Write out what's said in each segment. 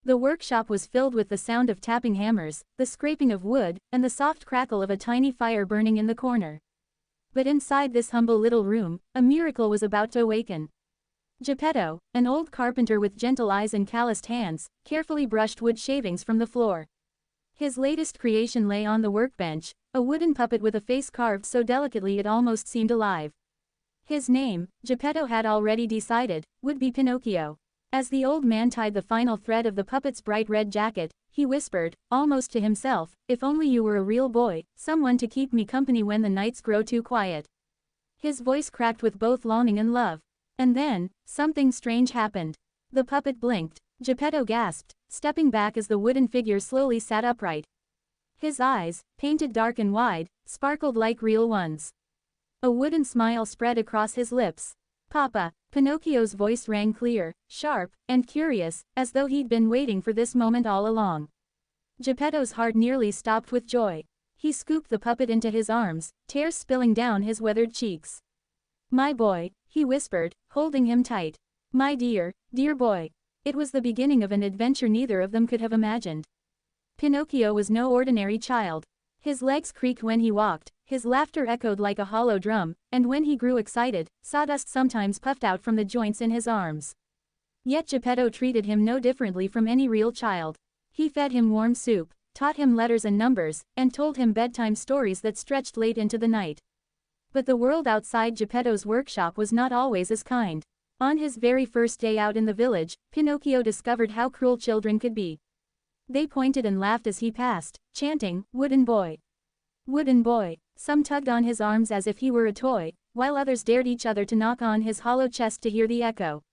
The workshop was filled with the sound of tapping hammers, the scraping of wood, and the soft crackle of a tiny fire burning in the corner. But inside this humble little room, a miracle was about to awaken. Geppetto, an old carpenter with gentle eyes and calloused hands, carefully brushed wood shavings from the floor. His latest creation lay on the workbench, a wooden puppet with a face carved so delicately it almost seemed alive. His name, Geppetto had already decided, would be Pinocchio. As the old man tied the final thread of the puppet's bright red jacket, he whispered, almost to himself, "If only you were a real boy, someone to keep me company when the nights grow too quiet." His voice cracked with both longing and love. And then, something strange happened. The puppet blinked. Geppetto gasped, stepping back as the wooden figure slowly sat upright. His eyes, painted dark and wide, sparkled like real ones. A wooden smile spread across his lips. "Papa," Pinocchio's voice rang clear, sharp, and curious, as though he'd been waiting for this moment all along. Geppetto's heart nearly stopped with joy. He scooped the puppet into his arms, tears spilling down his weathered cheeks. "My boy," he whispered, holding him tight. "My dear, dear boy." It was the beginning of an adventure neither of them could have imagined. Pinocchio was no ordinary child. His legs creaked when he walked, his laughter echoed like a hollow drum, and when he grew excited, sawdust sometimes puffed out from the joints in his arms. Yet Geppetto treated him no differently from any real child. He fed him warm soup, taught him letters and numbers, and told him bedtime stories that stretched late into the night. But the world outside Geppetto's workshop was not always as kind. On his very first day out in the village, Pinocchio discovered how cruel children could be. They pointed and laughed as he passed, chanting, "Wooden boy! Wooden boy!" Some tugged on his arms as if he were a toy, while others dared each other to knock on his hollow chest to hear the echo.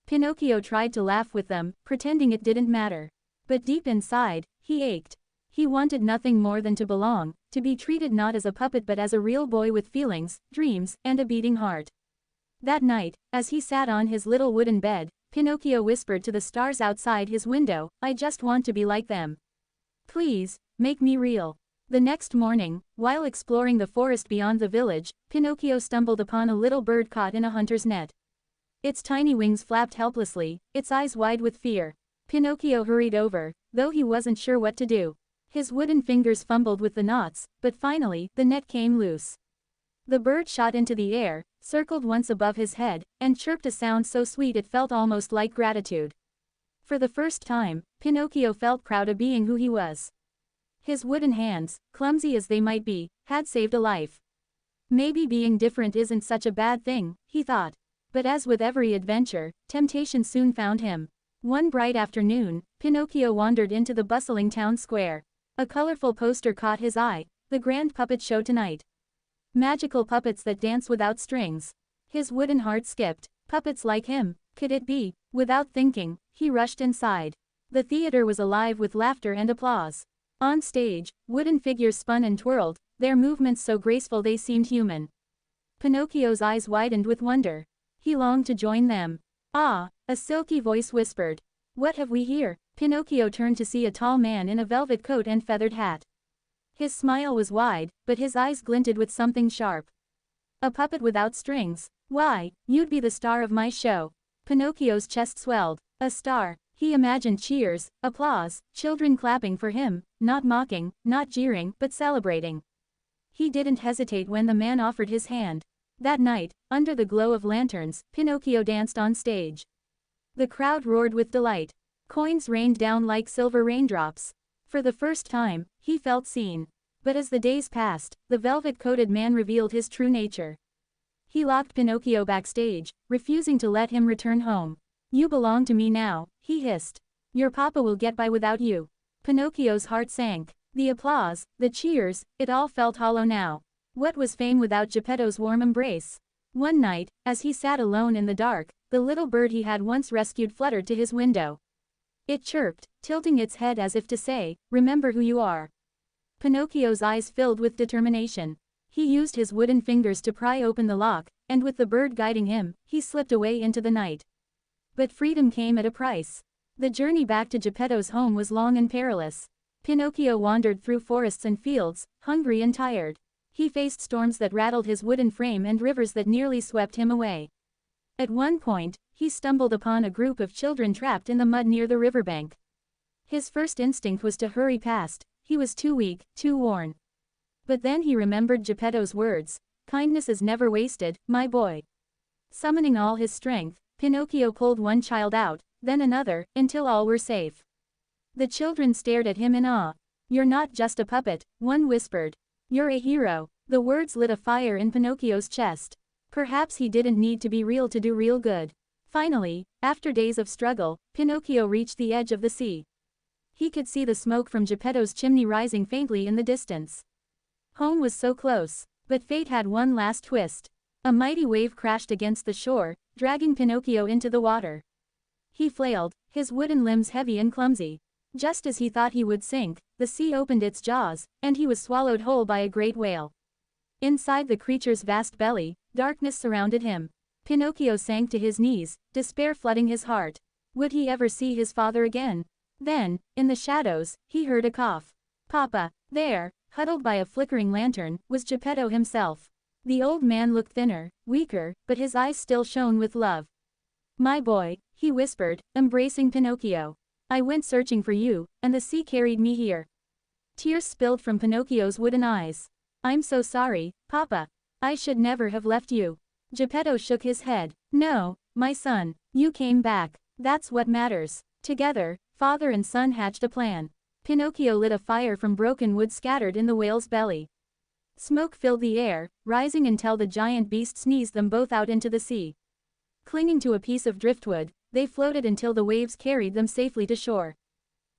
Pinocchio tried to laugh with them, pretending it didn't matter. But deep inside, he ached. He wanted nothing more than to belong, to be treated not as a puppet but as a real boy with feelings, dreams, and a beating heart. That night, as he sat on his little wooden bed, Pinocchio whispered to the stars outside his window, "I just want to be like them. Please, make me real." The next morning, while exploring the forest beyond the village, Pinocchio stumbled upon a little bird caught in a hunter's net. Its tiny wings flapped helplessly, its eyes wide with fear. Pinocchio hurried over, though he wasn't sure what to do. His wooden fingers fumbled with the knots, but finally, the net came loose. The bird shot into the air, circled once above his head, and chirped a sound so sweet it felt almost like gratitude. For the first time, Pinocchio felt proud of being who he was. His wooden hands, clumsy as they might be, had saved a life. Maybe being different isn't such a bad thing, he thought. But as with every adventure, temptation soon found him. One bright afternoon, Pinocchio wandered into the bustling town square. A colorful poster caught his eye, "The Grand Puppet Show Tonight. Magical puppets that dance without strings." His wooden heart skipped. Puppets like him, could it be? Without thinking, he rushed inside. The theater was alive with laughter and applause. On stage, wooden figures spun and twirled, their movements so graceful they seemed human. Pinocchio's eyes widened with wonder. He longed to join them. "Ah," a silky voice whispered. "What have we here?" Pinocchio turned to see a tall man in a velvet coat and feathered hat. His smile was wide, but his eyes glinted with something sharp. "A puppet without strings? Why, you'd be the star of my show." Pinocchio's chest swelled. A star. He imagined cheers, applause, children clapping for him, not mocking, not jeering, but celebrating. He didn't hesitate when the man offered his hand. That night, under the glow of lanterns, Pinocchio danced on stage. The crowd roared with delight. Coins rained down like silver raindrops. For the first time, he felt seen. But as the days passed, the velvet-coated man revealed his true nature. He locked Pinocchio backstage, refusing to let him return home. "You belong to me now," he hissed. "Your papa will get by without you." Pinocchio's heart sank. The applause, the cheers, it all felt hollow now. What was fame without Geppetto's warm embrace? One night, as he sat alone in the dark, the little bird he had once rescued fluttered to his window. It chirped, tilting its head as if to say, "Remember who you are." Pinocchio's eyes filled with determination. He used his wooden fingers to pry open the lock, and with the bird guiding him, he slipped away into the night. But freedom came at a price. The journey back to Geppetto's home was long and perilous. Pinocchio wandered through forests and fields, hungry and tired. He faced storms that rattled his wooden frame and rivers that nearly swept him away. At one point, he stumbled upon a group of children trapped in the mud near the riverbank. His first instinct was to hurry past, he was too weak, too worn. But then he remembered Geppetto's words, "Kindness is never wasted, my boy." Summoning all his strength, Pinocchio pulled one child out, then another, until all were safe. The children stared at him in awe. "You're not just a puppet," one whispered. "You're a hero." The words lit a fire in Pinocchio's chest. Perhaps he didn't need to be real to do real good. Finally, after days of struggle, Pinocchio reached the edge of the sea. He could see the smoke from Geppetto's chimney rising faintly in the distance. Home was so close, but fate had one last twist. A mighty wave crashed against the shore, dragging Pinocchio into the water. He flailed, his wooden limbs heavy and clumsy. Just as he thought he would sink, the sea opened its jaws, and he was swallowed whole by a great whale. Inside the creature's vast belly, darkness surrounded him. Pinocchio sank to his knees, despair flooding his heart. Would he ever see his father again? Then, in the shadows, he heard a cough. "Papa!" There, huddled by a flickering lantern, was Geppetto himself. The old man looked thinner, weaker, but his eyes still shone with love. "My boy," he whispered, embracing Pinocchio. "I went searching for you, and the sea carried me here." Tears spilled from Pinocchio's wooden eyes. "I'm so sorry, Papa. I should never have left you." Geppetto shook his head. "No, my son, you came back. That's what matters." Together, father and son hatched a plan. Pinocchio lit a fire from broken wood scattered in the whale's belly. Smoke filled the air, rising until the giant beast sneezed them both out into the sea. Clinging to a piece of driftwood, they floated until the waves carried them safely to shore.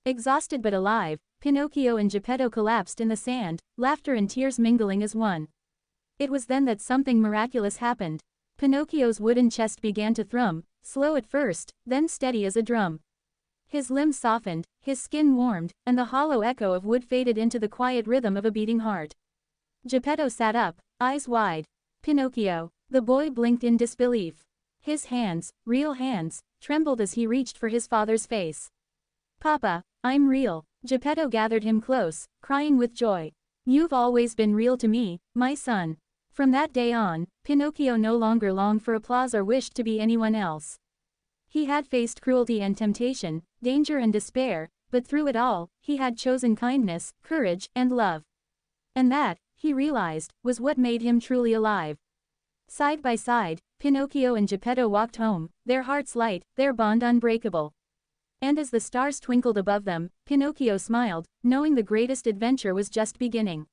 Exhausted but alive, Pinocchio and Geppetto collapsed in the sand, laughter and tears mingling as one. It was then that something miraculous happened. Pinocchio's wooden chest began to thrum, slow at first, then steady as a drum. His limbs softened, his skin warmed, and the hollow echo of wood faded into the quiet rhythm of a beating heart. Geppetto sat up, eyes wide. "Pinocchio." The boy blinked in disbelief. His hands, real hands, trembled as he reached for his father's face. "Papa, I'm real." Geppetto gathered him close, crying with joy. "You've always been real to me, my son." From that day on, Pinocchio no longer longed for applause or wished to be anyone else. He had faced cruelty and temptation, danger and despair, but through it all, he had chosen kindness, courage, and love. And that, he realized, was what made him truly alive. Side by side, Pinocchio and Geppetto walked home, their hearts light, their bond unbreakable. And as the stars twinkled above them, Pinocchio smiled, knowing the greatest adventure was just beginning.